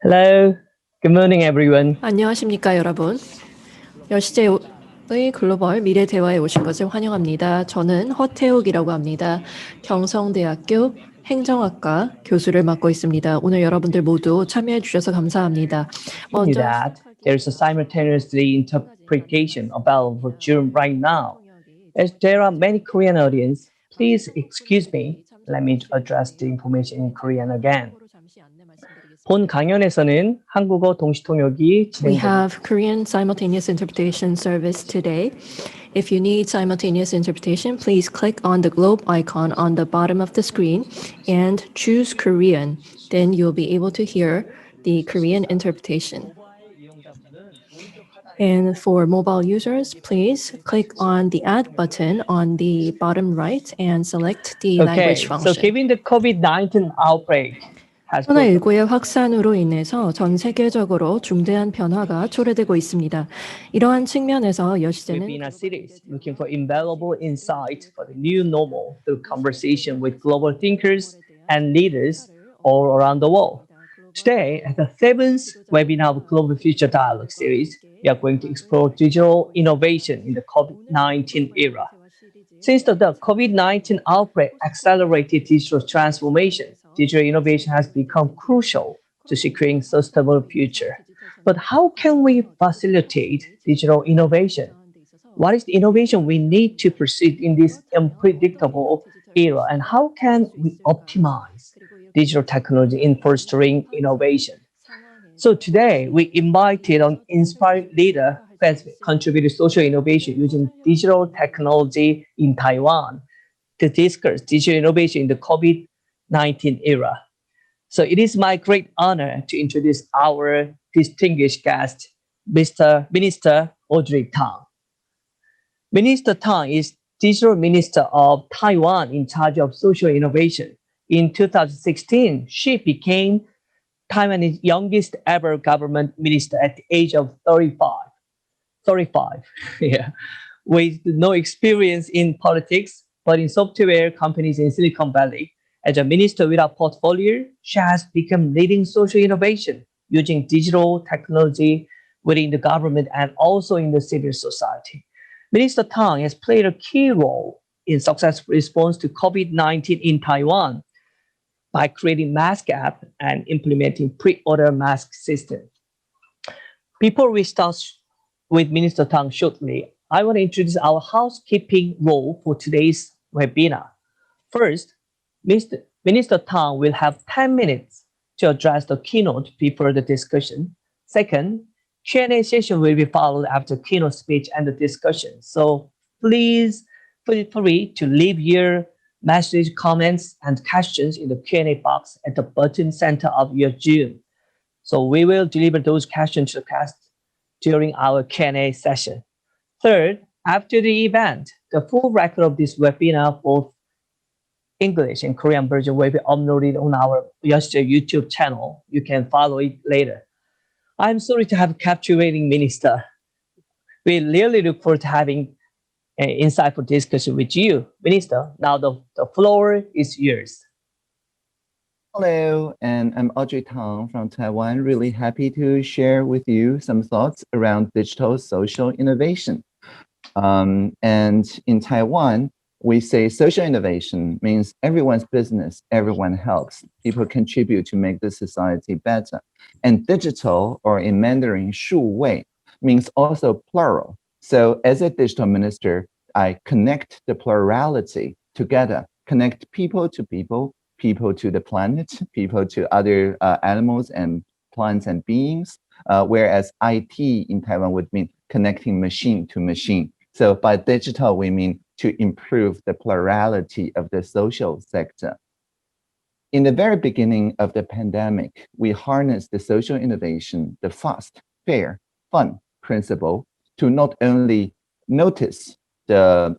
Hello, good morning everyone. 안녕하십니까 여러분. 여시제의 글로벌 미래 대화에 오신 것을 환영합니다. 저는 허태욱이라고 합니다. 경성대학교 행정학과 교수를 맡고 있습니다. 오늘 여러분들 모두 참여해 주셔서 감사합니다. Knew that there's a simultaneously interpretation available for Zoom right now. As there are many Korean audience, please excuse me. Let me address the information in Korean again. 본 강연에서는 한국어 동시통역이 We 진행됩니다. have Korean simultaneous interpretation service today. If you need simultaneous interpretation, please click on the globe icon on the bottom of the screen and choose Korean. Then you'll be able to hear the Korean interpretation. And for mobile users, please click on the add button on the bottom right and select the language So function. given the COVID-19 outbreak has 코로나19의 확산으로 인해서 전 세계적으로 중대한 변화가 초래되고 있습니다. 이러한 측면에서 여시제는 We've been a series looking for invaluable insight for the new normal through conversation with global thinkers and leaders all around the world. Today, at the seventh webinar of Global Future Dialogue series, we are going to explore digital innovation in the COVID-19 era. Since the COVID-19 outbreak accelerated digital transformation, digital innovation has become crucial to securing sustainable future. But how can we facilitate digital innovation? What is the innovation we need to proceed in this unpredictable era, and how can we optimize digital technology in fostering innovation? So today, we invited an inspired leader who has contributed social innovation using digital technology in Taiwan to discuss digital innovation in the COVID-19 era. So it is my great honor to introduce our distinguished guest, Minister Audrey Tang. Minister Tang is Digital Minister of Taiwan in charge of social innovation. In 2016, she became Taiwan's youngest ever government minister at the age of 35, yeah, with no experience in politics, but in software companies in Silicon Valley. As a minister with a portfolio, she has become leading social innovation using digital technology within the government and also in the civil society. Minister Tang has played a key role in successful response to COVID-19 in Taiwan by creating mask app and implementing pre-order mask system. Before we start with Minister Tang shortly, I want to introduce our housekeeping role for today's webinar. First, Minister Tang will have 10 minutes to address the keynote before the discussion. Second, Q&A session will be followed after keynote speech and the discussion. So please feel free to leave your message, comments, and questions in the Q&A box at the bottom center of your Zoom. So we will deliver those questions to the cast during our Q&A session. Third, after the event, the full record of this webinar, both English and Korean version, will be uploaded on our Yeosijae YouTube channel. You can follow it later. I'm sorry to have captivating minister. We really look forward to having an insightful discussion with you, Minister. Now the floor is yours. Hello, and I'm Audrey Tang from Taiwan. Really happy to share with you some thoughts around digital social innovation. And in Taiwan, we say social innovation means everyone's business, everyone helps. People contribute to make the society better. And digital, or in Mandarin, 数位, means also plural. So as a digital minister, I connect the plurality together, connect people to people, people to the planet, people to other animals and plants and beings, whereas IT in Taiwan would mean connecting machine to machine. So by digital, we mean to improve the plurality of the social sector. In the very beginning of the pandemic, we harnessed the social innovation, the fast, fair, fun principle to not only notice the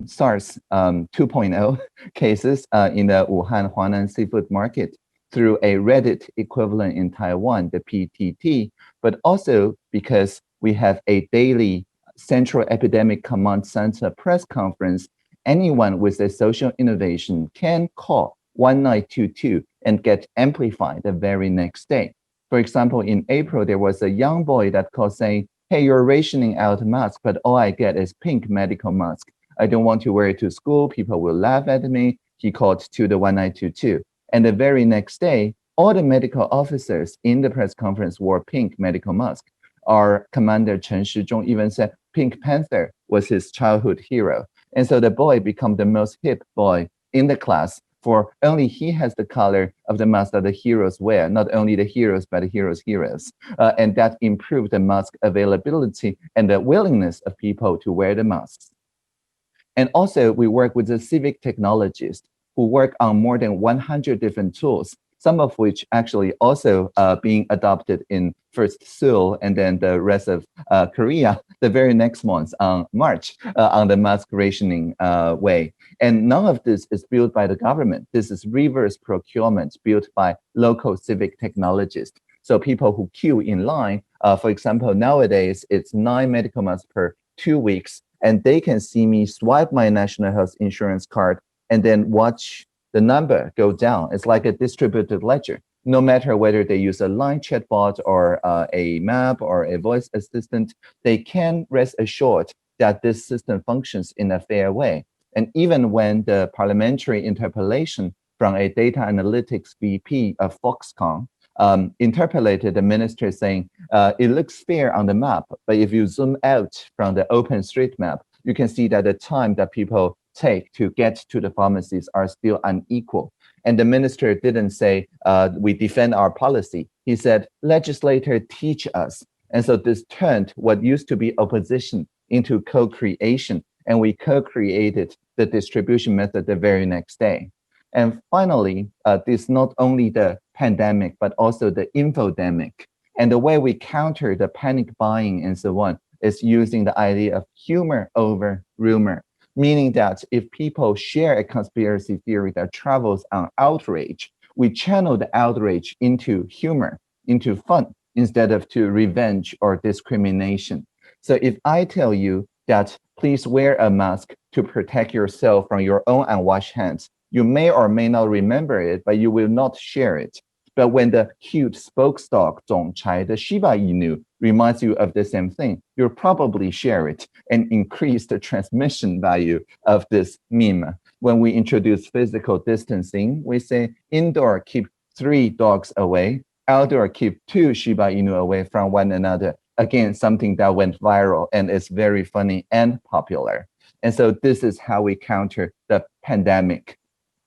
SARS 2.0 cases in the Wuhan Huanan seafood market through a Reddit equivalent in Taiwan, the PTT, but also because we have a daily Central Epidemic Command Center press conference. Anyone with a social innovation can call 1922 and get amplified the very next day. For example, in April, there was a young boy that called saying, hey, you're rationing out mask, but all I get is pink medical mask. I don't want to wear it to school. People will laugh at me. He called to the 1922. And the very next day, all the medical officers in the press conference wore pink medical mask. Our commander Chen Shizhong even said Pink Panther was his childhood hero. And so the boy became the most hip boy in the class, for only he has the color of the mask that the heroes wear, not only the heroes, but the heroes' heroes. And that improved the mask availability and the willingness of people to wear the masks. And also, we work with the civic technologists who work on more than 100 different tools, some of which actually also being adopted in first Seoul and then the rest of Korea the very next month on March on the mask rationing way. And none of this is built by the government. This is reverse procurement built by local civic technologists. So people who queue in line, for example, nowadays it's 9 medical masks per 2 weeks, and they can see me swipe my national health insurance card and then watch the number go down. It's like a distributed ledger. No matter whether they use a line chatbot or a map or a voice assistant, they can rest assured that this system functions in a fair way. And even when the parliamentary interpellation from a data analytics VP of Foxconn interpolated the minister saying, it looks fair on the map, but if you zoom out from the OpenStreetMap, you can see that the time that people take to get to the pharmacies are still unequal. And the minister didn't say, we defend our policy. He said, legislator teach us. And so this turned what used to be opposition into co-creation. And we co-created the distribution method the very next day. And finally, this not only the pandemic, but also the infodemic. And the way we counter the panic buying and so on is using the idea of humor over rumor, meaning that if people share a conspiracy theory that travels on outrage, we channel the outrage into humor, into fun, instead of to revenge or discrimination. So if I tell you that please wear a mask to protect yourself from your own unwashed hands, you may or may not remember it, but you will not share it. But when the cute spokesdog Zhongchai, the Shiba Inu, reminds you of the same thing, you'll probably share it and increase the transmission value of this meme. When we introduce physical distancing, we say indoor, keep 3 dogs away, outdoor, keep 2 Shiba Inu away from one another. Again, something that went viral and is very funny and popular. And so this is how we counter the pandemic.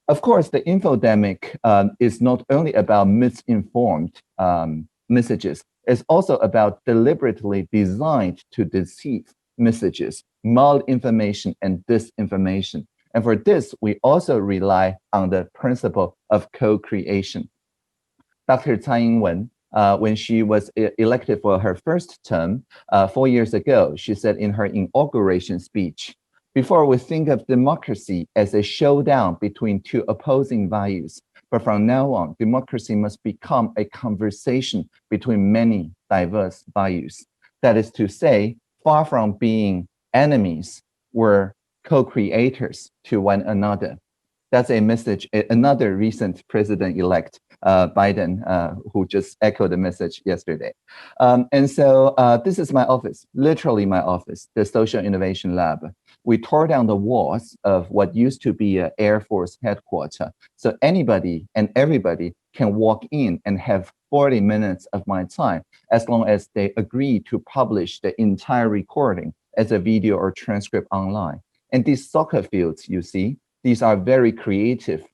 Of course, the infodemic is not only about misinformed messages, it's also about deliberately designed to deceive messages, malinformation and disinformation. And for this, we also rely on the principle of co-creation. Dr. Tsai Ing-wen, when she was elected for her first term 4 years ago, she said in her inauguration speech, before we think of democracy as a showdown between 2 opposing values, but from now on, democracy must become a conversation between many diverse values. That is to say, far from being enemies, we're co-creators to one another. That's a message, another recent president-elect, Biden, who just echoed the message yesterday. And so this is my office, literally my office, the Social Innovation Lab. We tore down the walls of what used to be an Air Force headquarters. So anybody and everybody can walk in and have 40 minutes of my time, as long as they agree to publish the entire recording as a video or transcript online. And these soccer fields, you see, these are very creative.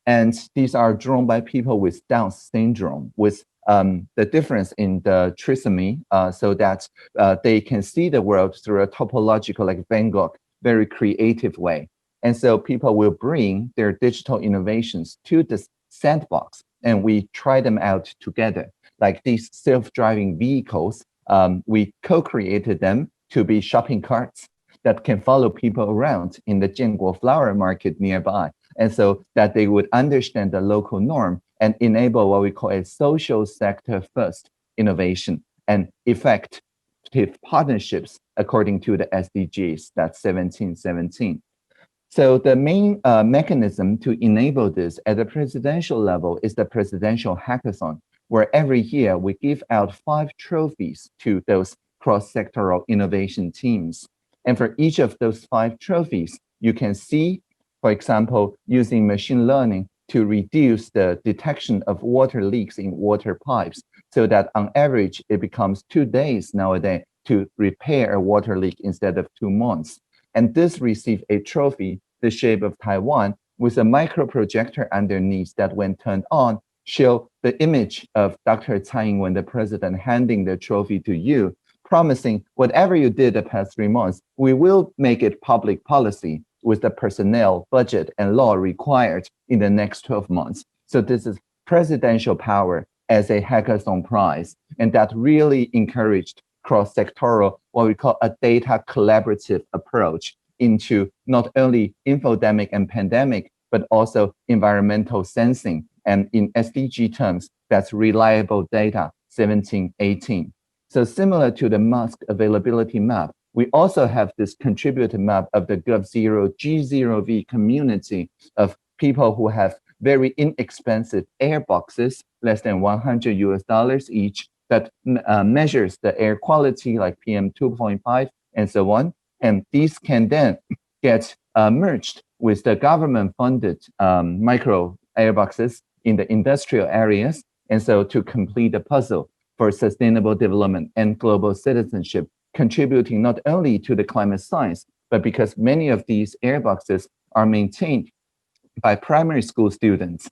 And these are drawn by people with Down syndrome, with the difference in the trisomy, so that they can see the world through a topological, like Van Gogh, very creative way. And so people will bring their digital innovations to this sandbox, and we try them out together. Like these self-driving vehicles, we co-created them to be shopping carts that can follow people around in the Jianguo flower market nearby. And so that they would understand the local norm and enable what we call a social sector first innovation and effective partnerships according to the SDGs, that's 1717. So the main mechanism to enable this at the presidential level is the presidential hackathon. where every year we give out 5 trophies to those cross-sectoral innovation teams. And for each of those 5 trophies, you can see, for example, using machine learning to reduce the detection of water leaks in water pipes so that on average, it becomes 2 days nowadays to repair a water leak instead of 2 months. And this received a trophy, the shape of Taiwan, with a micro projector underneath that when turned on, show the image of Dr. Tsai Ing-wen, the president, handing the trophy to you, promising whatever you did the past 3 months, we will make it public policy with the personnel, budget, and law required in the next 12 months. So this is presidential power as a hackathon prize. And that really encouraged cross-sectoral, what we call a data collaborative approach into not only infodemic and pandemic, but also environmental sensing. And in SDG terms, that's reliable data 1718. So similar to the mask availability map, we also have this contributor map of the Gov0 G0V community of people who have very inexpensive air boxes, less than $100 each, that measures the air quality like PM 2.5 and so on. And these can then get merged with the government-funded micro airboxes in the industrial areas. And so to complete the puzzle for sustainable development and global citizenship, contributing not only to the climate science, but because many of these airboxes are maintained by primary school students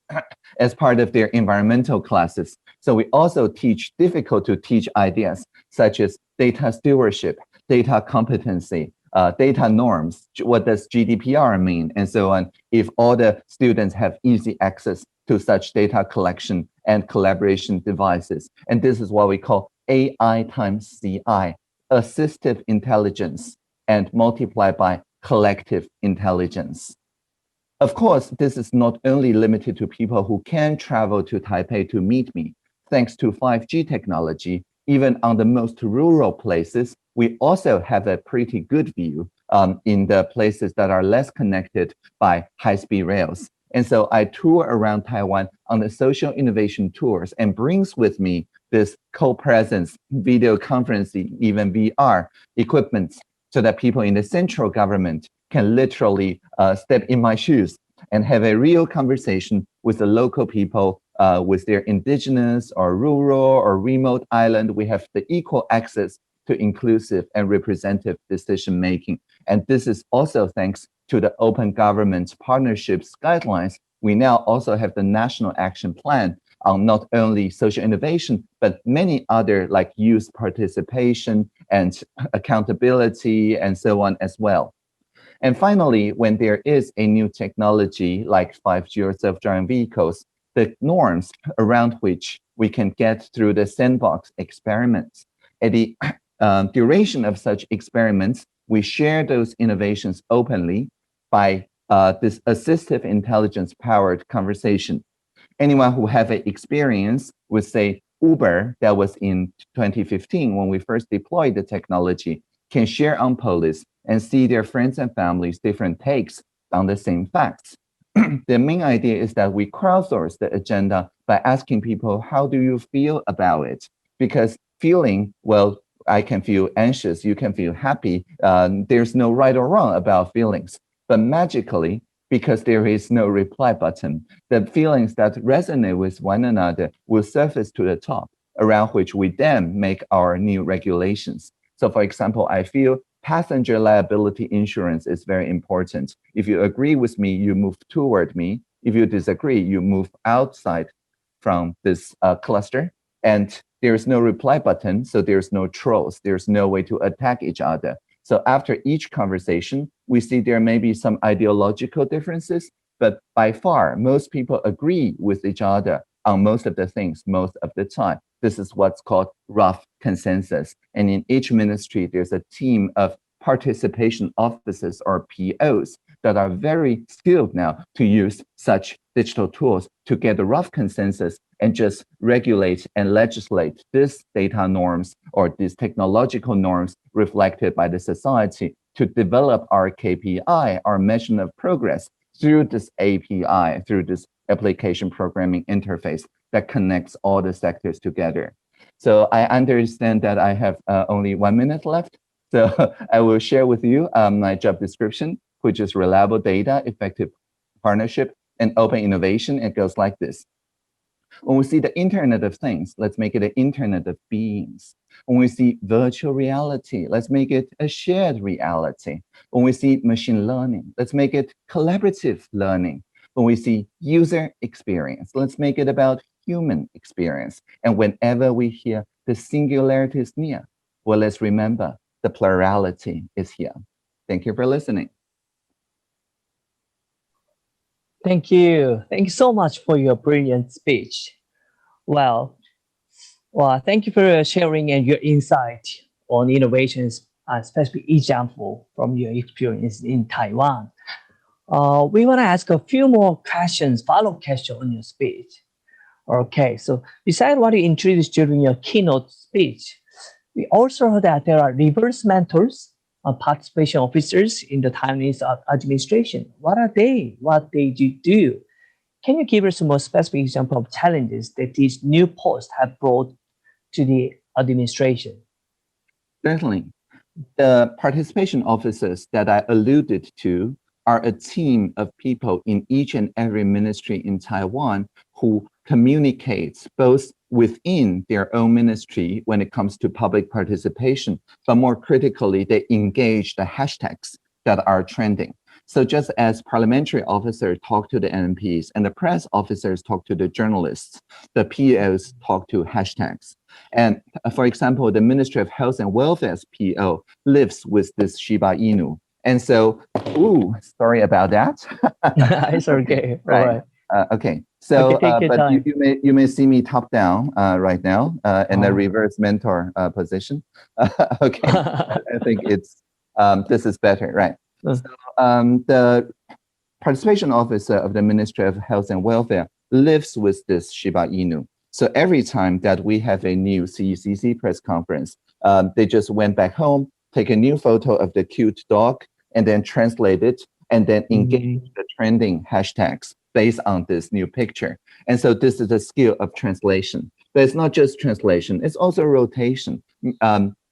as part of their environmental classes. So we also teach difficult to teach ideas such as data stewardship, data competency, data norms, what does GDPR mean, and so on, if all the students have easy access to such data collection and collaboration devices. And this is what we call AI times CI, assistive intelligence, and multiplied by collective intelligence. Of course, this is not only limited to people who can travel to Taipei to meet me. Thanks to 5G technology, even on the most rural places, we also have a pretty good view in the places that are less connected by high-speed rails. And so I tour around Taiwan on the social innovation tours and brings with me this co-presence, video conferencing, even VR equipment, so that people in the central government can literally step in my shoes and have a real conversation with the local people, with their indigenous or rural or remote island. We have the equal access to inclusive and representative decision-making. And this is also thanks to the open government partnerships guidelines. We now also have the National Action Plan on not only social innovation, but many other like youth participation and accountability and so on as well. And finally, when there is a new technology like 5G or self-driving vehicles, the norms around which we can get through the sandbox experiments. At the duration of such experiments, we share those innovations openly by this assistive intelligence-powered conversation. Anyone who have an experience with, say, Uber, that was in 2015 when we first deployed the technology, can share on Polis and see their friends and families' different takes on the same facts. The main idea is that we crowdsource the agenda by asking people, how do you feel about it? Because feeling, well, I can feel anxious, you can feel happy. There's no right or wrong about feelings. But magically, because there is no reply button, the feelings that resonate with one another will surface to the top, around which we then make our new regulations. So for example, I feel passenger liability insurance is very important. If you agree with me, you move toward me. If you disagree, you move outside from this cluster. And there's no reply button, so there's no trolls. There's no way to attack each other. So after each conversation, we see there may be some ideological differences, but by far, most people agree with each other on most of the things, most of the time. This is what's called rough consensus. And in each ministry, there's a team of participation officers or POs that are very skilled now to use such digital tools to get a rough consensus and just regulate and legislate these data norms or these technological norms reflected by the society to develop our KPI, our measurement of progress through this API, through this application programming interface. that connects all the sectors together. So I understand that I have only 1 minute left. So I will share with you my job description, which is reliable data, effective partnership, and open innovation. It goes like this. When we see the Internet of Things, let's make it an Internet of Beings. When we see virtual reality, let's make it a shared reality. When we see machine learning, let's make it collaborative learning. When we see user experience, let's make it about human experience. And whenever we hear the singularity is near, well, let's remember the plurality is here. Thank you for listening. Thank you. Thank you so much for your brilliant speech. Well, thank you for sharing and your insight on innovations, especially example from your experience in Taiwan. We want to ask a few more questions, follow-up questions on your speech. Okay, so besides what you introduced during your keynote speech, we also heard that there are reverse mentors, participation officers in the Taiwanese administration. What are they? What they do? Can you give us a more specific example of challenges that these new posts have brought to the administration? Certainly. The participation officers that I alluded to are a team of people in each and every ministry in Taiwan who communicates both within their own ministry when it comes to public participation, but more critically, they engage the hashtags that are trending. So just as parliamentary officers talk to the MPs and the press officers talk to the journalists, the POs talk to hashtags. And for example, the Ministry of Health and Welfare's PO lives with this Shiba Inu. And so, sorry about that. It's okay. Right. All right. Okay, so Okay, but you may see me top down right now in the reverse mentor position. Okay, I think it's this is better, right? So the participation officer of the Ministry of Health and Welfare lives with this Shiba Inu. So every time that we have a new CECC press conference, they just went back home, take a new photo of the cute dog, and then translate it, and then engage the trending hashtags based on this new picture. And so this is a skill of translation. But it's not just translation, it's also rotation,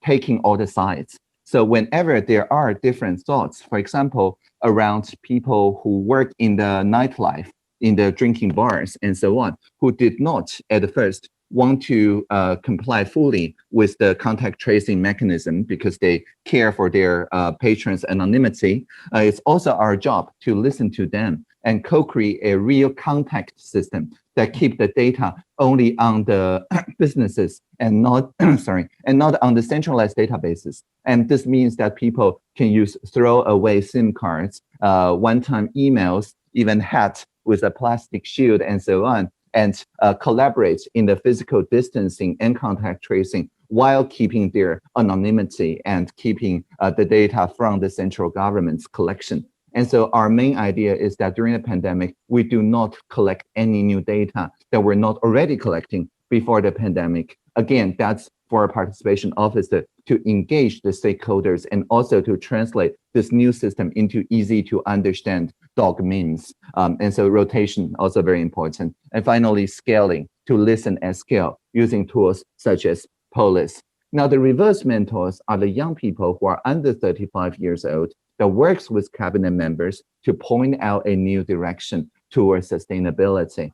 taking all the sides. So whenever there are different thoughts, for example, around people who work in the nightlife, in the drinking bars and so on, who did not at first want to comply fully with the contact tracing mechanism because they care for their patrons' anonymity, it's also our job to listen to them and co-create a real contact system that keep the data only on the businesses and not on the centralized databases. And this means that people can use throwaway SIM cards, one-time emails, even hats with a plastic shield and so on, and collaborate in the physical distancing and contact tracing while keeping their anonymity and keeping the data from the central government's collection. And so our main idea is that during the pandemic, we do not collect any new data that we're not already collecting before the pandemic. Again, that's for a participation officer to engage the stakeholders and also to translate this new system into easy to understand dog memes. And so rotation, also very important. And finally, scaling, to listen and scale using tools such as Polis. Now, the reverse mentors are the young people who are under 35 years old that works with cabinet members to point out a new direction towards sustainability.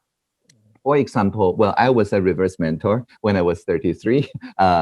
For example, well, I was a reverse mentor when I was 33,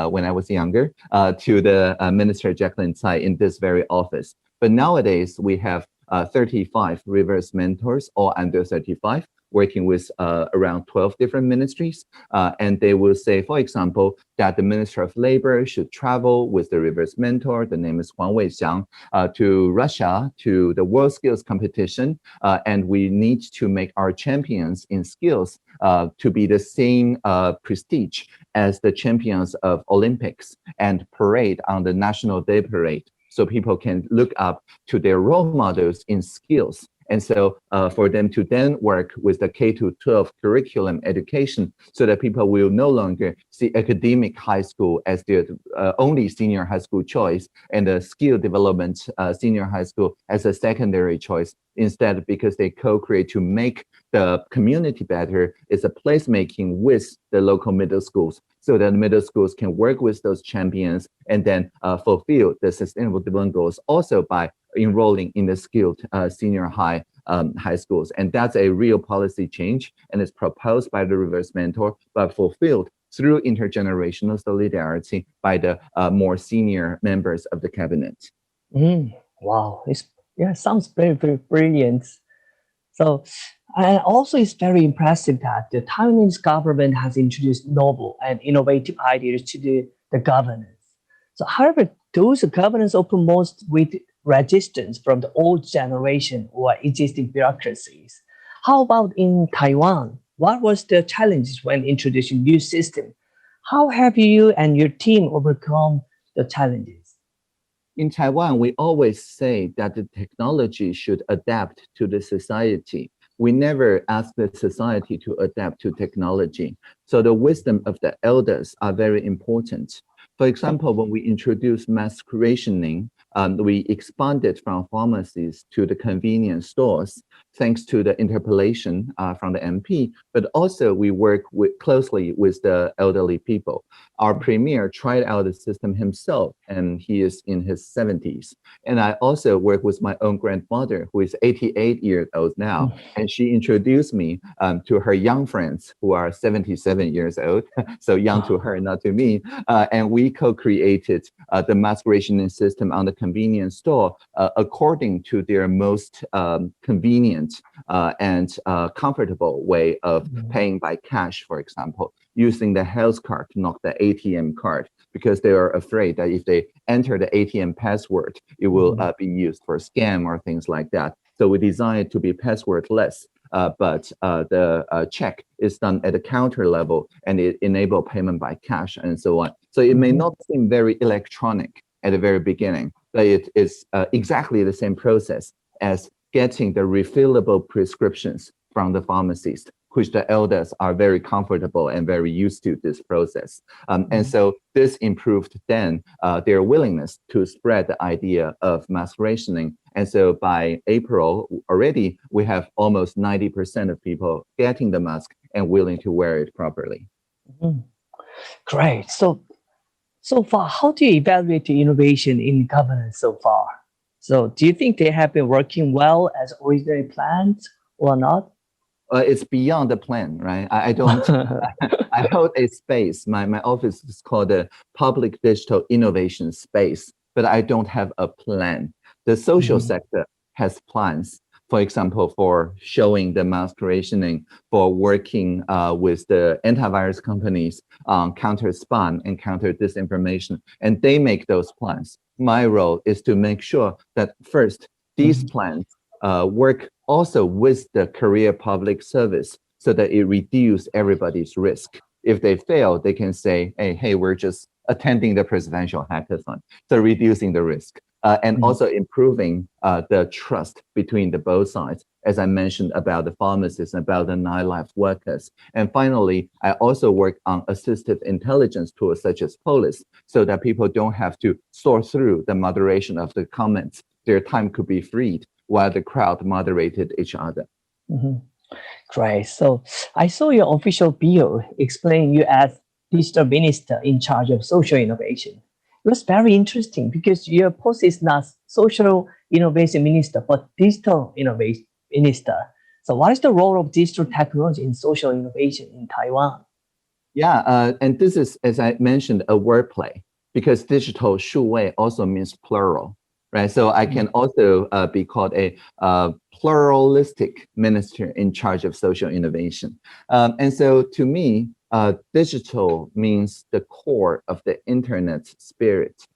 when I was younger, to the Minister Jacqueline Tsai in this very office. But nowadays, we have 35 reverse mentors, all under 35, working with around 12 different ministries. And they will say, for example, that the Minister of Labor should travel with the reverse mentor, the name is Huang Weixiang, to Russia, to the World Skills Competition. And we need to make our champions in skills to be the same prestige as the champions of Olympics and parade on the National Day Parade. So people can look up to their role models in skills And so for them to then work with the K-12 curriculum education so that people will no longer see academic high school as their only senior high school choice and the skill development senior high school as a secondary choice. Instead, because they co-create to make the community better, is a placemaking with the local middle schools so that middle schools can work with those champions and then fulfill the sustainable development goals also by enrolling in the skilled senior high schools. And that's a real policy change, and it's proposed by the reverse mentor, but fulfilled through intergenerational solidarity by the more senior members of the cabinet. Wow, sounds very, very brilliant. So, and also it's very impressive that the Taiwanese government has introduced novel and innovative ideas to the governance. So, however, those governance often most with resistance from the old generation or existing bureaucracies. How about in Taiwan? What was the challenges when introducing new system? How have you and your team overcome the challenges? In Taiwan, we always say that the technology should adapt to the society. We never ask the society to adapt to technology. So the wisdom of the elders are very important. For example, when we introduced mass rationing, we expanded from pharmacies to the convenience stores, thanks to the interpellation from the MP, but also we work closely with the elderly people. Our premier tried out the system himself, and he is in his 70s. And I also work with my own grandmother, who is 88 years old now, and she introduced me to her young friends who are 77 years old, so young to her, not to me, and we co-created the mass rationing system on the convenience store according to their most convenient and comfortable way of paying by cash, for example, using the health card, not the ATM card, because they are afraid that if they enter the ATM password, it will be used for scam or things like that. So we designed it to be passwordless. But the check is done at the counter level, and it enables payment by cash and so on. So it may not seem very electronic at the very beginning, but it is exactly the same process as getting the refillable prescriptions from the pharmacist, which the elders are very comfortable and very used to this process. And so this improved then their willingness to spread the idea of mass rationing. And so by April already, we have almost 90% of people getting the mask and willing to wear it properly. Great. So far, how do you evaluate the innovation in governance so far? So do you think they have been working well as originally planned or not? It's beyond the plan, right? I don't, I hold a space. My office is called the Public Digital Innovation Space, but I don't have a plan. The social sector has plans, for example, for showing the mass rationing, for working with the antivirus companies on counter spam and counter disinformation, and they make those plans. My role is to make sure that first, these plans work also with the career public service so that it reduces everybody's risk. If they fail, they can say, hey, we're just attending the presidential hackathon. So reducing the risk and also improving the trust between the both sides, as I mentioned about the pharmacists, about the nightlife workers. And finally, I also work on assistive intelligence tools such as Polis, so that people don't have to sort through the moderation of the comments. Their time could be freed while the crowd moderated each other. Great. So I saw your official bio explaining you as digital minister in charge of social innovation. It was very interesting because your post is not social innovation minister, but digital innovation minister. So what is the role of digital technology in social innovation in Taiwan? Yeah, and this is, as I mentioned, a wordplay, because digital 数位 also means plural. Right, so I can also be called a pluralistic minister in charge of social innovation. And so to me, digital means the core of the internet spirit,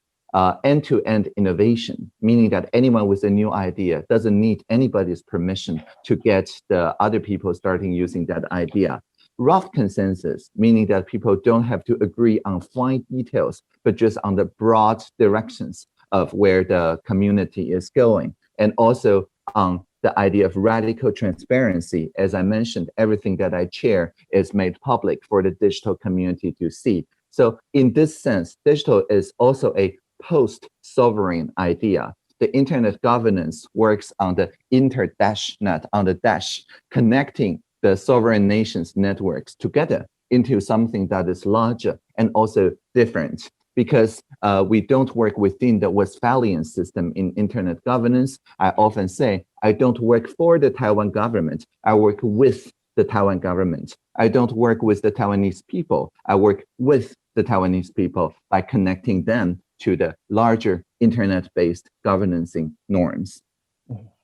end-to-end innovation, meaning that anyone with a new idea doesn't need anybody's permission to get the other people starting using that idea. Rough consensus, meaning that people don't have to agree on fine details, but just on the broad directions of where the community is going, and also on the idea of radical transparency. As I mentioned, everything that I share is made public for the digital community to see. So in this sense, digital is also a post-sovereign idea. The internet governance works on the inter-net, on the dash, connecting the sovereign nations' networks together into something that is larger and also different. Because we don't work within the Westphalian system in internet governance. I often say, I don't work for the Taiwan government. I work with the Taiwan government. I don't work with the Taiwanese people. I work with the Taiwanese people by connecting them to the larger internet-based governancing norms.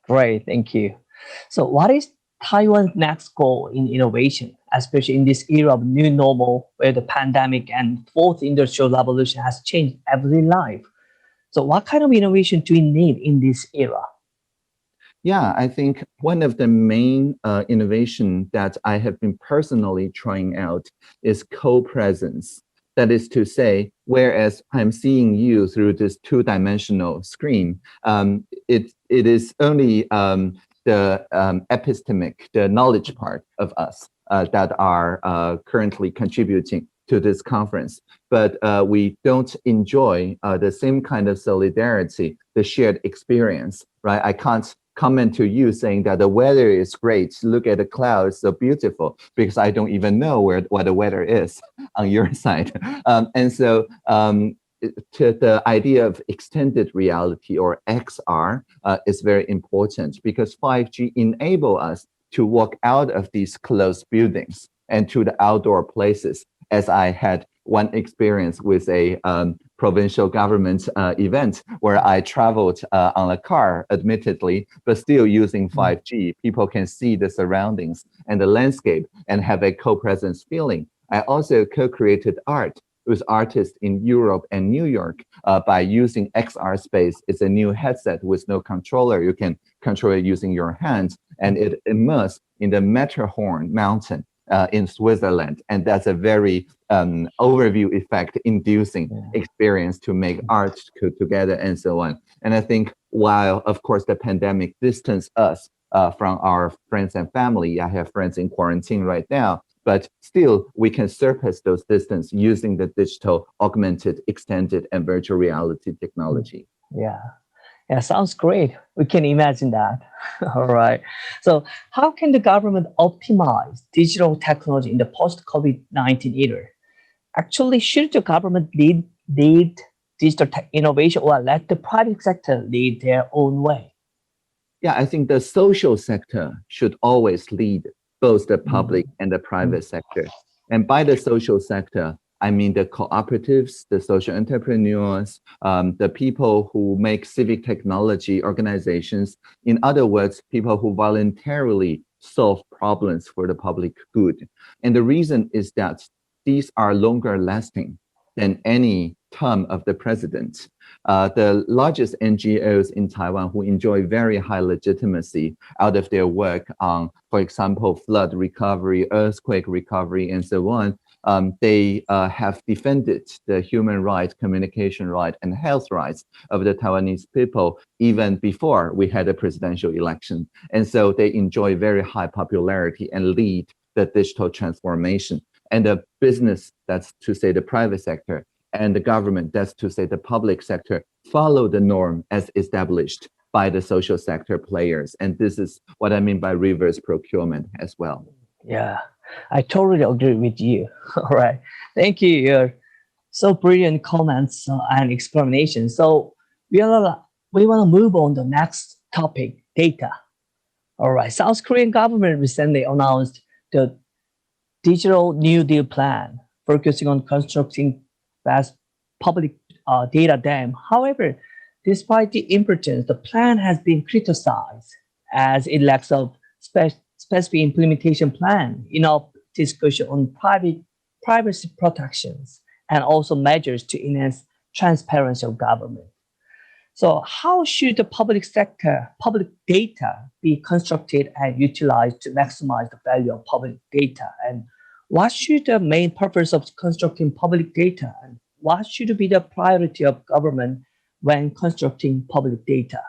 Great, thank you. So what is Taiwan's next goal in innovation, especially in this era of new normal where the pandemic and fourth industrial revolution has changed everyday life? So what kind of innovation do we need in this era? Yeah, I think one of the main innovation that I have been personally trying out is co-presence. That is to say, whereas I'm seeing you through this two-dimensional screen, it is only the epistemic, the knowledge part of us that are currently contributing to this conference. But we don't enjoy the same kind of solidarity, the shared experience, right? I can't comment to you saying that the weather is great. Look at the clouds, so beautiful, because I don't even know what the weather is on your side. And so to the idea of extended reality or XR is very important because 5G enable us to walk out of these closed buildings and to the outdoor places, as I had one experience with a provincial government event where I traveled on a car, admittedly, but still using 5G. People can see the surroundings and the landscape and have a co-presence feeling. I also co-created art with artists in Europe and New York by using XR space. It's a new headset with no controller. You can control it using your hands, and it immersed in the Matterhorn mountain in Switzerland. And that's a very overview effect inducing experience to make art together and so on. And I think while, of course, the pandemic distanced us from our friends and family, I have friends in quarantine right now, but still we can surpass those distance using the digital, augmented, extended, and virtual reality technology. Yeah, sounds great. We can imagine that. All right. So how can the government optimize digital technology in the post-COVID-19 era? Actually, should the government lead digital innovation or let the private sector lead their own way? Yeah, I think the social sector should always lead both the public and the private sector. And by the social sector, I mean the cooperatives, the social entrepreneurs, the people who make civic technology organizations. In other words, people who voluntarily solve problems for the public good. And the reason is that these are longer lasting than any term of the president. The largest NGOs in Taiwan who enjoy very high legitimacy out of their work on, for example, flood recovery, earthquake recovery, and so on, they have defended the human rights, communication rights, and health rights of the Taiwanese people even before we had a presidential election. And so they enjoy very high popularity and lead the digital transformation. And the business, that's to say the private sector, and the government, that's to say the public sector, follow the norm as established by the social sector players. And this is what I mean by reverse procurement as well. Yeah, I totally agree with you. All right. Thank you. Your so brilliant comments and explanations. So we want to move on to the next topic, data. All right. South Korean government recently announced the Digital New Deal plan, focusing on constructing vast public data dam. However, despite the importance, the plan has been criticized as it lacks a specific implementation plan, enough discussion on privacy protections, and also measures to enhance transparency of government. So how should the public data be constructed and utilized to maximize the value of public data? And what should the main purpose of constructing public data? And what should be the priority of government when constructing public data?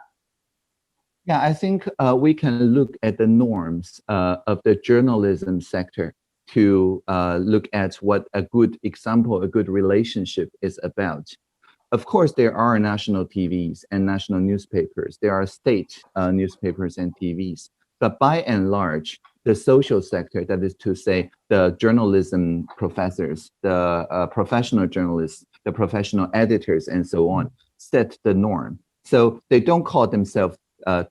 Yeah, I think we can look at the norms of the journalism sector to look at what a good example, a good relationship is about. Of course, there are national TVs and national newspapers. There are state newspapers and TVs. But by and large, the social sector, that is to say, the journalism professors, the professional journalists, the professional editors, and so on, set the norm. So they don't call themselves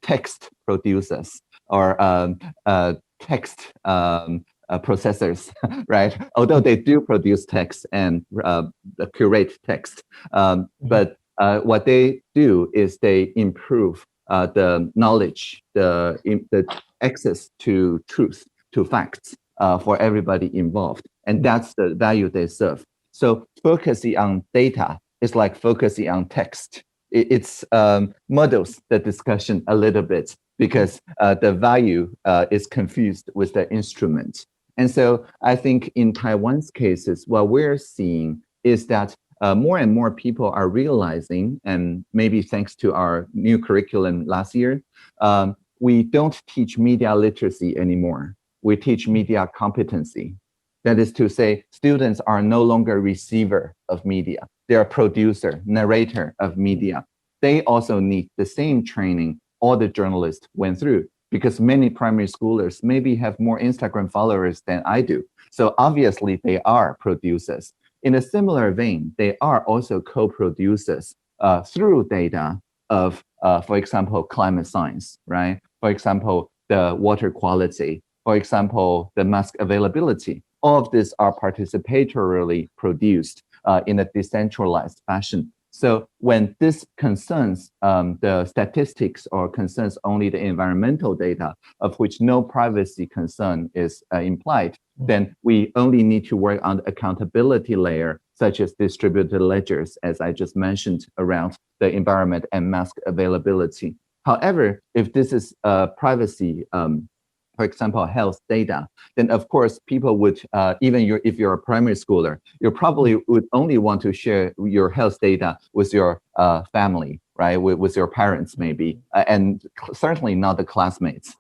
text producers or text processors, right? Although they do produce text and curate text. But what they do is they improve the knowledge, the access to truth, to facts for everybody involved. And that's the value they serve. So focusing on data is like focusing on text. It's muddles the discussion a little bit because the value is confused with the instrument. And so I think in Taiwan's cases, what we're seeing is that more and more people are realizing, and maybe thanks to our new curriculum last year, we don't teach media literacy anymore. We teach media competency. That is to say, students are no longer receiver of media. They're a producer, narrator of media. They also need the same training all the journalists went through, because many primary schoolers maybe have more Instagram followers than I do. So obviously they are producers. In a similar vein, they are also co-producers through data of, for example, climate science, right? For example, the water quality, for example, the mask availability. All of these are participatorily produced in a decentralized fashion. So when this concerns the statistics or concerns only the environmental data, of which no privacy concern is implied, then we only need to work on the accountability layer, such as distributed ledgers, as I just mentioned, around the environment and mask availability. However, if this is privacy, for example, health data, then of course people would, even if you're a primary schooler, you probably would only want to share your health data with your family, right? With your parents maybe, and certainly not the classmates,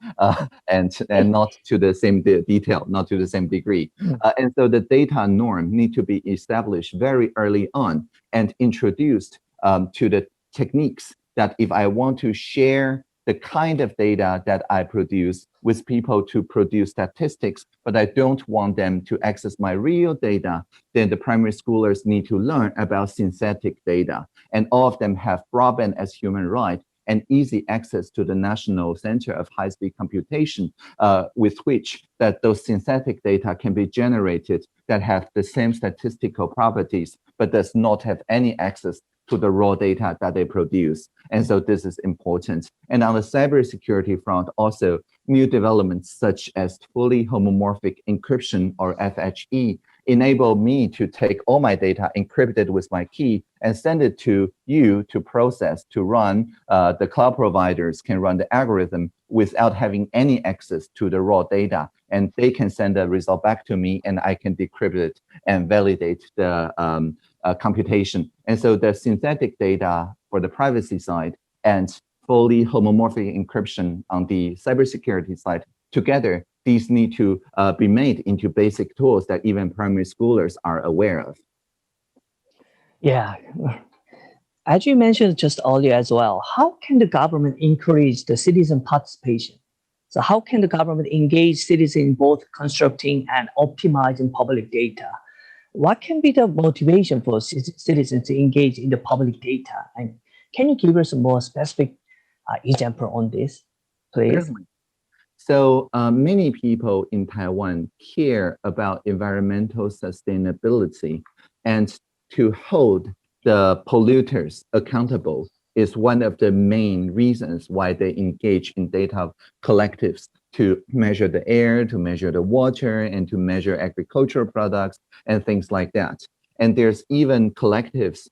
and not to the same detail, not to the same degree. And so the data norm need to be established very early on and introduced to the techniques that if I want to share the kind of data that I produce with people to produce statistics, but I don't want them to access my real data, then the primary schoolers need to learn about synthetic data. And all of them have broadband as human right and easy access to the National Center of High-Speed Computation, with which that those synthetic data can be generated that have the same statistical properties, but does not have any access to the raw data that they produce. And so this is important. And on the cybersecurity front, also new developments such as fully homomorphic encryption or FHE enable me to take all my data encrypted with my key and send it to you to process, to run. The cloud providers can run the algorithm without having any access to the raw data. And they can send the result back to me and I can decrypt it and validate the computation. And so the synthetic data for the privacy side and fully homomorphic encryption on the cybersecurity side, together, these need to be made into basic tools that even primary schoolers are aware of. Yeah. As you mentioned just earlier as well, how can the government encourage the citizen participation? So how can the government engage citizens in both constructing and optimizing public data? What can be the motivation for citizens to engage in the public data? And can you give us a more specific example on this, please? Certainly. So many people in Taiwan care about environmental sustainability, and to hold the polluters accountable is one of the main reasons why they engage in data collectives to measure the air, to measure the water, and to measure agricultural products and things like that. And there's even collectives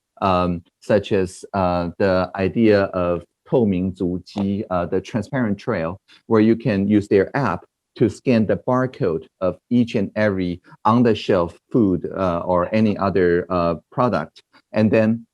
such as the idea of 透明足迹, the transparent trail, where you can use their app to scan the barcode of each and every on-the-shelf food or any other product. And then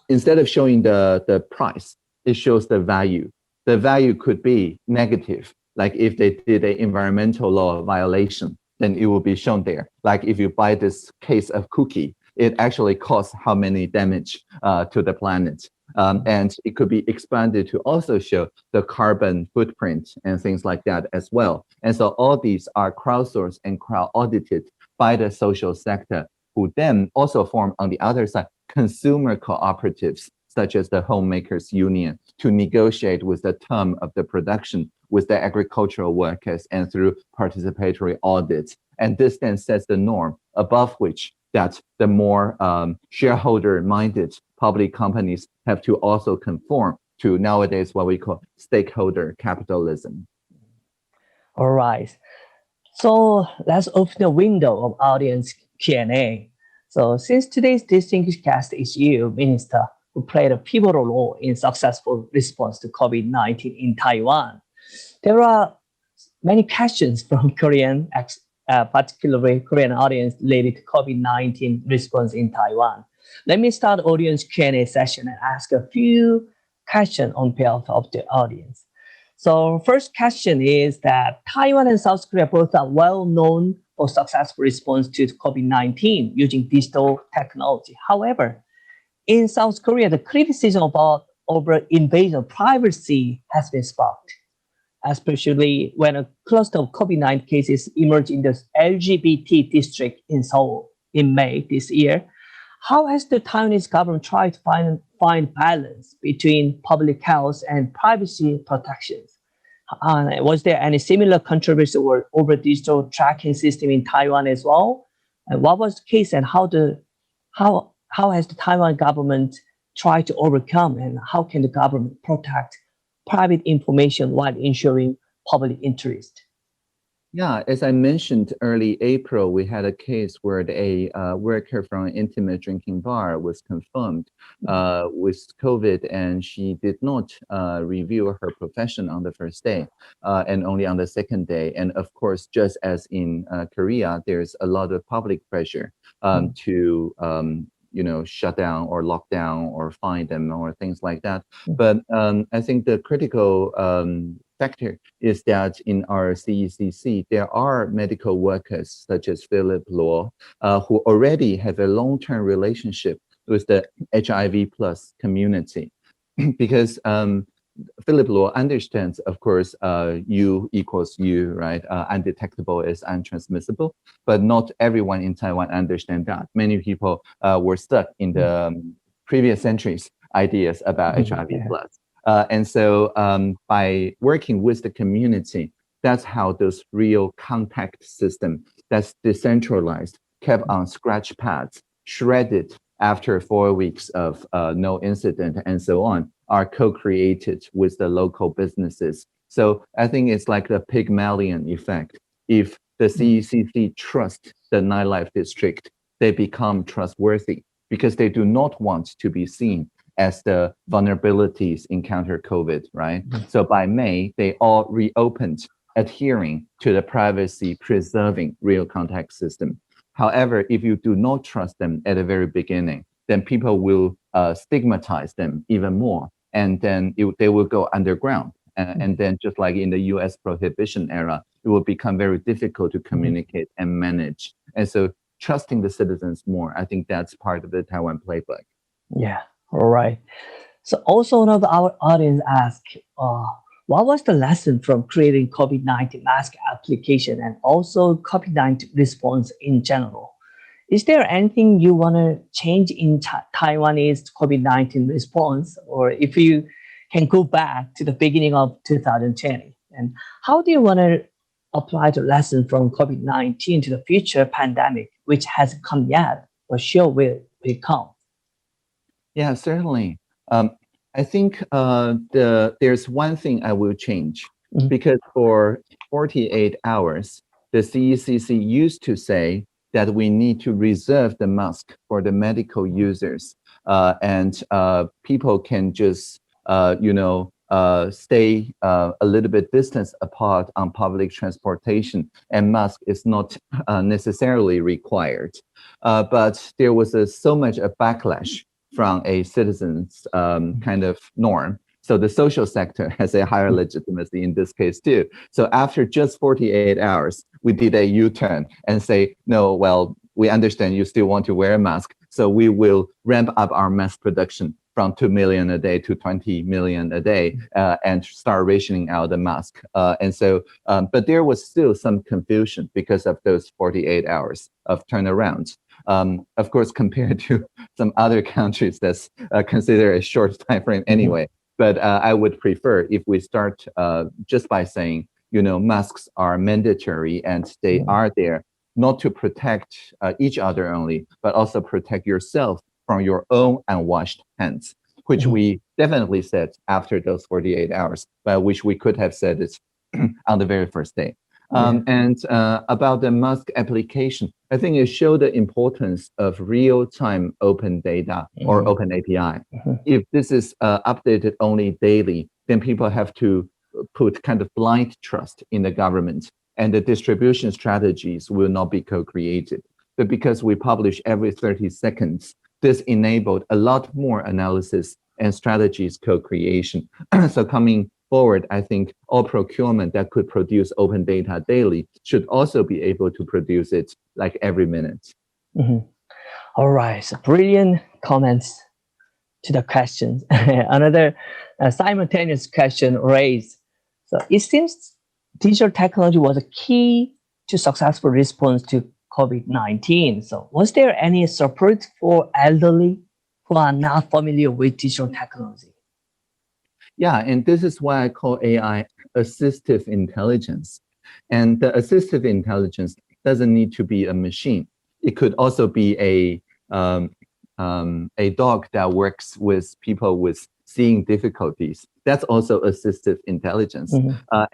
instead of showing the price, it shows the value. the value could be negative. Like if they did an environmental law violation, then it will be shown there. Like if you buy this case of cookie, it actually costs how many damage to the planet. And it could be expanded to also show the carbon footprint and things like that as well. And so all these are crowdsourced and crowd audited by the social sector, who then also form on the other side consumer cooperatives, such as the homemakers union, to negotiate with the term of the production with the agricultural workers and through participatory audits. And this then sets the norm above which that the more shareholder-minded public companies have to also conform to nowadays what we call stakeholder capitalism. All right. So let's open the window of audience Q&A. So since today's distinguished guest is you, Minister, who played a pivotal role in successful response to COVID-19 in Taiwan, there are many questions from Korean, particularly Korean audience related to COVID-19 response in Taiwan. Let me start audience Q&A session and ask a few questions on behalf of the audience. So first question is that Taiwan and South Korea both are well known for successful response to COVID-19 using digital technology. However, in South Korea, the criticism about over invasion of privacy has been sparked, especially when a cluster of COVID-19 cases emerged in the LGBT district in Seoul in May this year. How has the Taiwanese government tried to find balance between public health and privacy protections? Was there any similar controversy over digital tracking system in Taiwan as well? And what was the case, and how has the Taiwan government tried to overcome, and how can the government protect private information while ensuring public interest? Yeah, as I mentioned, early April, we had a case where a worker from an intimate drinking bar was confirmed with COVID, and she did not review her profession on the first day and only on the second day. And of course, just as in Korea, there's a lot of public pressure to shut down or lock down or fine them or things like that. But I think the critical factor is that in our CECC, there are medical workers such as Philip Luo, who already have a long-term relationship with the HIV plus community. Because Philip Luo understands, of course, U equals U, right? Undetectable is untransmissible, but not everyone in Taiwan understand that. Many people were stuck in the previous centuries ideas about HIV plus. And so by working with the community, that's how those real contact system that's decentralized, kept on scratch pads, shredded after 4 weeks of no incident and so on, are co-created with the local businesses. So I think it's like the Pygmalion effect. If the CECC trusts the nightlife district, they become trustworthy because they do not want to be seen as the vulnerabilities encounter COVID, right? So by May, they all reopened, adhering to the privacy-preserving real contact system. However, if you do not trust them at the very beginning, then people will stigmatize them even more, and then they will go underground. And then just like in the US prohibition era, it will become very difficult to communicate and manage. And so trusting the citizens more, I think that's part of the Taiwan playbook. Yeah. All right. So also one of our audience asked, what was the lesson from creating COVID-19 mask application and also COVID-19 response in general? Is there anything you want to change in Taiwanese COVID-19 response, or if you can go back to the beginning of 2020? And how do you want to apply the lesson from COVID-19 to the future pandemic, which hasn't come yet, but sure will come? Yeah, certainly. I think there's one thing I will change, because for 48 hours, the CECC used to say that we need to reserve the mask for the medical users, and people can just, stay a little bit distance apart on public transportation, and mask is not necessarily required. But there was so much a backlash from a citizen's kind of norm. So the social sector has a higher legitimacy in this case too. So after just 48 hours, we did a U-turn and say, no, well, we understand you still want to wear a mask. So we will ramp up our mask production from 2 million a day to 20 million a day and start rationing out the mask. But there was still some confusion because of those 48 hours of turnaround. Of course, compared to some other countries, that's considered a short time frame anyway. But I would prefer if we start just by saying, masks are mandatory and they are there not to protect each other only, but also protect yourself from your own unwashed hands, which we definitely said after those 48 hours, but which we could have said it on the very first day. And about the mask application, I think it showed the importance of real-time open data or open API. If this is updated only daily, then people have to put kind of blind trust in the government, and the distribution strategies will not be co-created. But because we publish every 30 seconds, this enabled a lot more analysis and strategies co-creation. So coming forward, I think all procurement that could produce open data daily should also be able to produce it like every minute. All right, so brilliant comments to the questions. Another simultaneous question raised. So it seems digital technology was a key to successful response to COVID-19. So was there any support for elderly who are not familiar with digital technology? Yeah, and this is why I call AI assistive intelligence. And the assistive intelligence doesn't need to be a machine. It could also be a dog that works with people with seeing difficulties. That's also assistive intelligence.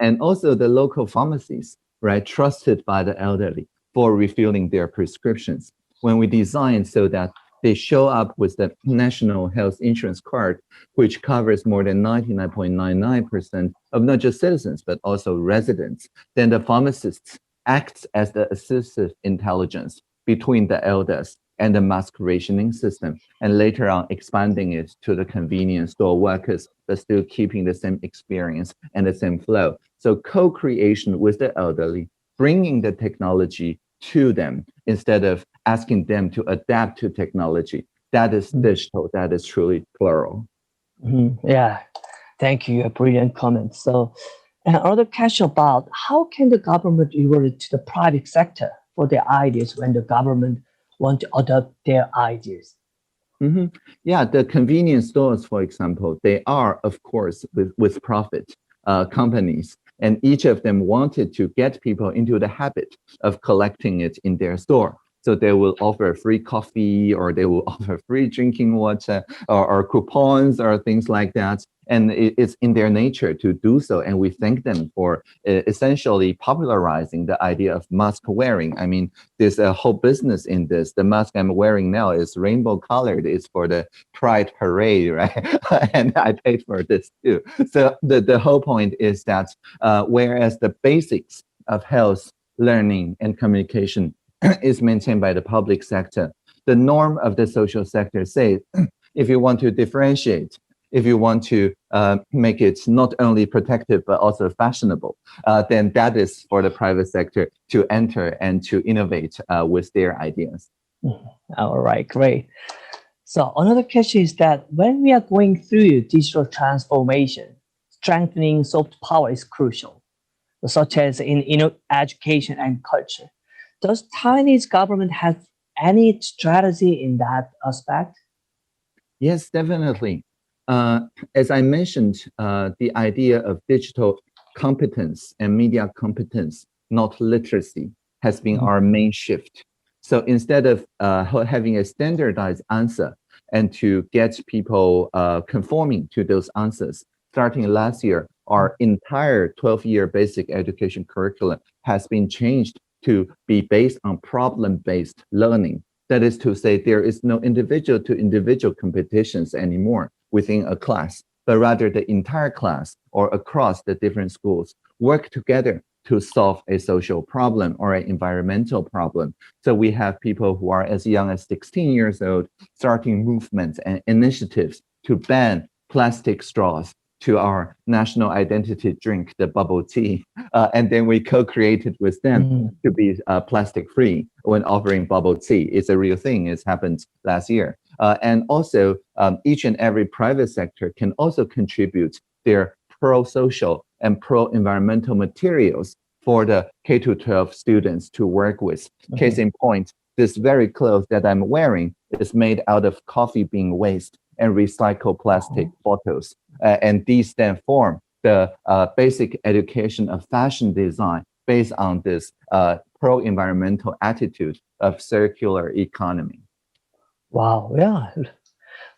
And also the local pharmacies, right, trusted by the elderly for refilling their prescriptions. When we design so that they show up with the national health insurance card, which covers more than 99.99% of not just citizens, but also residents, then the pharmacists act as the assistive intelligence between the elders and the mask rationing system, and later on expanding it to the convenience store workers, but still keeping the same experience and the same flow. So co-creation with the elderly, bringing the technology to them instead of asking them to adapt to technology. That is digital, that is truly plural. Yeah, thank you, a brilliant comment. So another question about how can the government reward to the private sector for their ideas when the government want to adopt their ideas? Yeah, the convenience stores, for example, they are, of course, with profit companies, and each of them wanted to get people into the habit of collecting it in their store. So they will offer free coffee, or they will offer free drinking water, or coupons, or things like that. And it's in their nature to do so. And we thank them for essentially popularizing the idea of mask wearing. I mean, there's a whole business in this. The mask I'm wearing now is rainbow colored. It's for the Pride Parade, right? And I paid for this too. So the whole point is that whereas the basics of health, learning, and communication is maintained by the public sector, the norm of the social sector says, if you want to differentiate, if you want to make it not only protective, but also fashionable, then that is for the private sector to enter and to innovate with their ideas. All right, great. So another question is that when we are going through digital transformation, strengthening soft power is crucial, such as in education and culture. Does Chinese government have any strategy in that aspect? Yes, definitely. As I mentioned, the idea of digital competence and media competence, not literacy, has been our main shift. So instead of having a standardized answer and to get people conforming to those answers, starting last year, our entire 12-year basic education curriculum has been changed to be based on problem-based learning. That is to say, there is no individual to individual competitions anymore within a class, but rather the entire class or across the different schools work together to solve a social problem or an environmental problem. So we have people who are as young as 16 years old starting movements and initiatives to ban plastic straws to our national identity drink, the bubble tea. And then we co-created with them to be plastic free when offering bubble tea. It's a real thing. It's happened last year. And also each and every private sector can also contribute their pro-social and pro-environmental materials for the K-12 students to work with. Case in point, this very clothes that I'm wearing is made out of coffee bean waste and recycled plastic bottles. And these then form the basic education of fashion design based on this pro-environmental attitude of circular economy. Wow, yeah,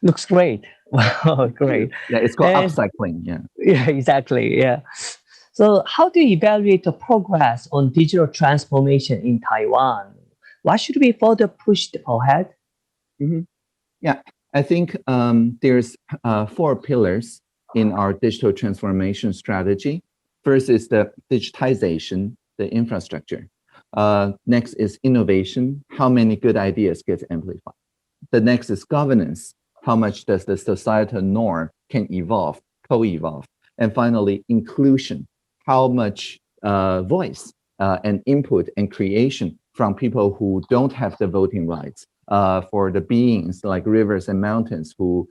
looks great. Wow, great. Yeah, it's called And- upcycling. Yeah. Yeah, exactly. Yeah. So, how do you evaluate the progress on digital transformation in Taiwan? What should be further pushed ahead? Yeah, I think there's 4 pillars in our digital transformation strategy. First is the digitization, the infrastructure. Next is innovation. How many good ideas get amplified? The next is governance. How much does the societal norm can evolve, co-evolve? And finally, inclusion. How much voice and input and creation from people who don't have the voting rights, for the beings like rivers and mountains who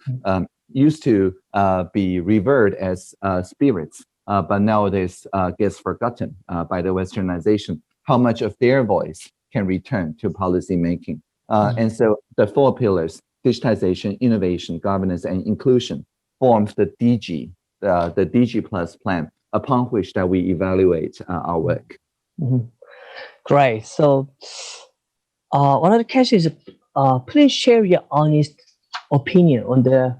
used to be revered as spirits, but nowadays gets forgotten by the westernization. How much of their voice can return to policy making? And so the 4 pillars, digitization, innovation, governance, and inclusion, forms the DG, the DG Plus plan, upon which that we evaluate our work. Great. So, one of the questions is, please share your honest opinion on the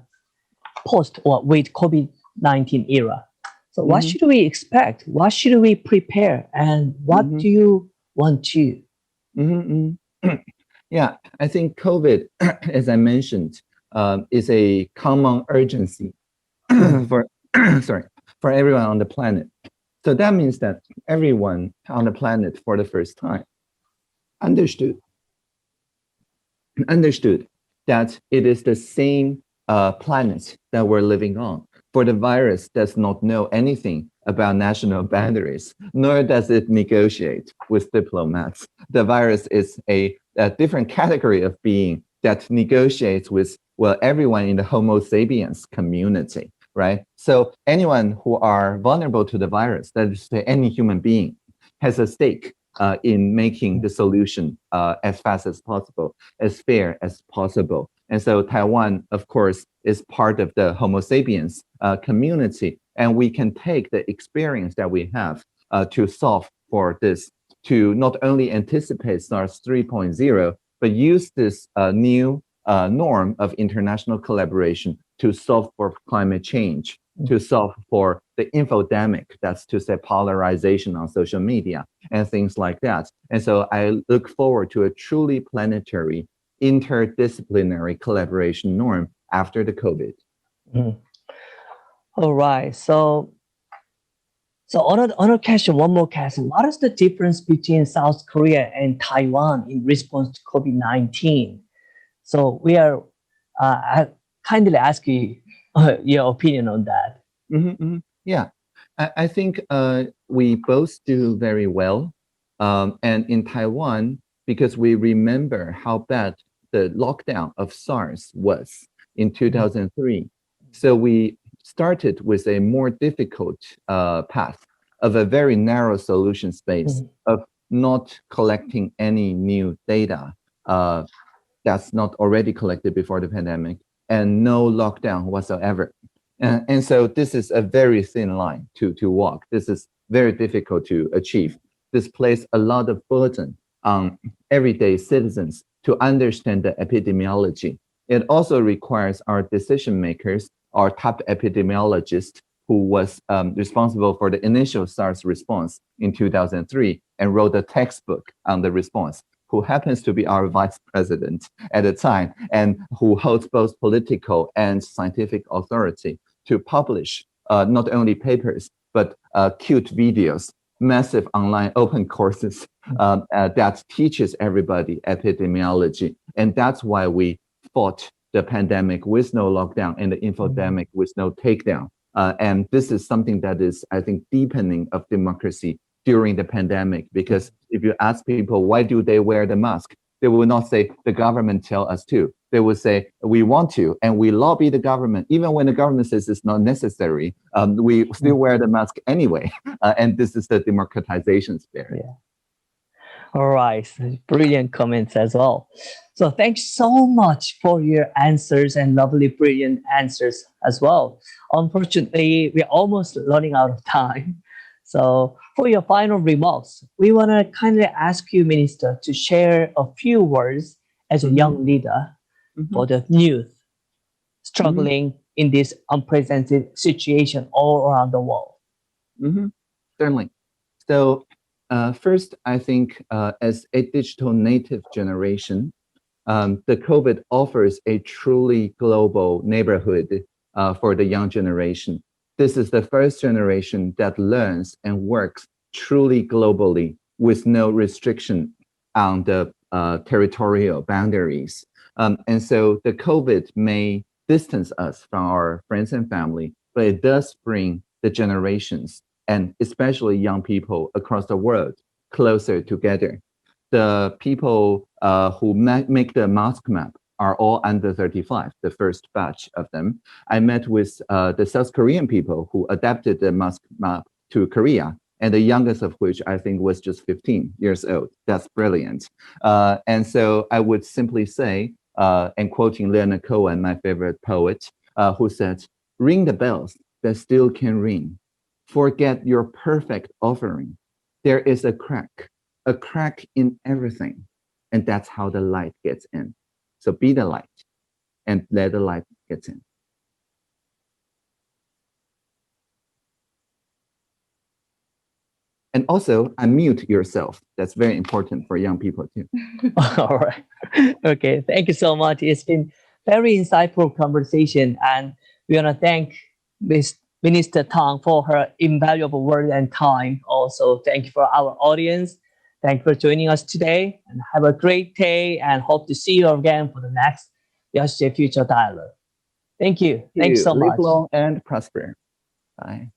post or with COVID-19 era. So, what should we expect? What should we prepare? And what do you want to? Yeah, I think COVID, as I mentioned, is a common urgency for for everyone on the planet. So that means that everyone on the planet for the first time understood that it is the same planet that we're living on. For the virus does not know anything about national boundaries, nor does it negotiate with diplomats. The virus is a different category of being that negotiates with, well, everyone in the Homo sapiens community, right? So anyone who are vulnerable to the virus, that is to say any human being, has a stake in making the solution as fast as possible, as fair as possible. And so Taiwan, of course, is part of the Homo sapiens community. And we can take the experience that we have to solve for this, to not only anticipate SARS 3.0, but use this new norm of international collaboration to solve for climate change, to solve for the infodemic, that's to say polarization on social media and things like that. And so I look forward to a truly planetary, interdisciplinary collaboration norm after the COVID. All right. So another question, one more question. What is the difference between South Korea and Taiwan in response to COVID-19? So we are I kindly ask you your opinion on that. Yeah, I think we both do very well. And in Taiwan, because we remember how bad the lockdown of SARS was in 2003. So we started with a more difficult path of a very narrow solution space of not collecting any new data that's not already collected before the pandemic, and no lockdown whatsoever. And so this is a very thin line to walk. This is very difficult to achieve. This places a lot of burden on everyday citizens to understand the epidemiology. It also requires our decision makers, our top epidemiologist, who was responsible for the initial SARS response in 2003 and wrote a textbook on the response, who happens to be our vice president at the time and who holds both political and scientific authority to publish not only papers, but cute videos, massive online open courses that teaches everybody epidemiology. And that's why we fought the pandemic with no lockdown and the infodemic with no takedown And this is something that is, I think, deepening of democracy during the pandemic, because if you ask people, why do they wear the mask? They will not say, the government tell us to. They will say, we want to, and we lobby the government. Even when the government says it's not necessary, we still wear the mask anyway. And this is the democratization spirit. Yeah. All right, brilliant comments as well. So thanks so much for your answers and lovely, brilliant answers as well. Unfortunately, we're almost running out of time. So for your final remarks, we want to kindly ask you, Minister, to share a few words as a young leader for the youth struggling in this unprecedented situation all around the world. Certainly. So first, I think as a digital native generation, the COVID offers a truly global neighborhood for the young generation. This is the first generation that learns and works truly globally with no restriction on the territorial boundaries. And so the COVID may distance us from our friends and family, but it does bring the generations and especially young people across the world closer together. The people who make the mask map are all under 35, the first batch of them. I met with the South Korean people who adapted the mask map to Korea, and the youngest of which I think was just 15 years old. That's brilliant. And so I would simply say, and quoting Leonard Cohen, my favorite poet, who said, ring the bells that still can ring. Forget your perfect offering. There is a crack in everything. And that's how the light gets in. So be the light and let the light get in. And also unmute yourself. That's very important for young people too. All right. Okay. Thank you so much. It's been very insightful conversation, and we want to thank Minister Tang for her invaluable words and time. Also, thank you for our audience. Thank you for joining us today, and have a great day, and hope to see you again for the next Yeosijae Future Dialogue. Thank you. Thanks so much. Live long and prosper. Bye.